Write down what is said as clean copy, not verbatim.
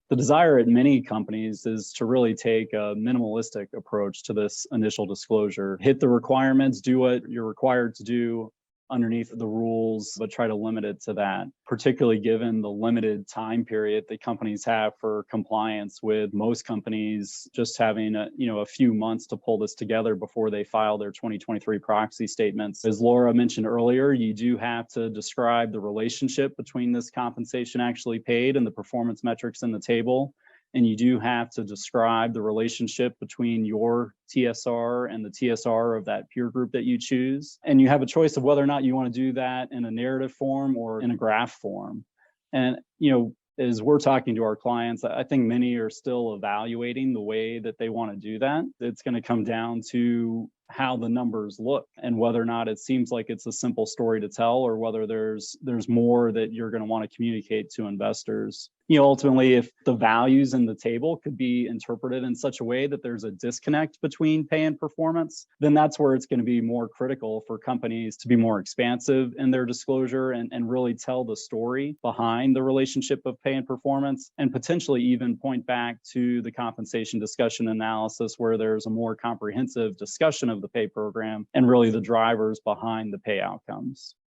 The desire at many companies is to really take a minimalistic approach to this initial disclosure. Hit the requirements, do what you're required to do underneath the rules, but try to limit it to that, particularly given the limited time period that companies have for compliance, with most companies just having a few months to pull this together before they file their 2023 proxy statements. As Laura mentioned earlier, you do have to describe the relationship between this compensation actually paid and the performance metrics in the table. And you do have to describe the relationship between your TSR and the TSR of that peer group that you choose. And you have a choice of whether or not you want to do that in a narrative form or in a graph form. And, as we're talking to our clients, I think many are still evaluating the way that they want to do that. It's going to come down to how the numbers look and whether or not it seems like it's a simple story to tell, or whether there's more that you're going to want to communicate to investors. Ultimately, if the values in the table could be interpreted in such a way that there's a disconnect between pay and performance, then that's where it's going to be more critical for companies to be more expansive in their disclosure and really tell the story behind the relationship of pay and performance, and potentially even point back to the compensation discussion analysis where there's a more comprehensive discussion of the pay program and really the drivers behind the pay outcomes.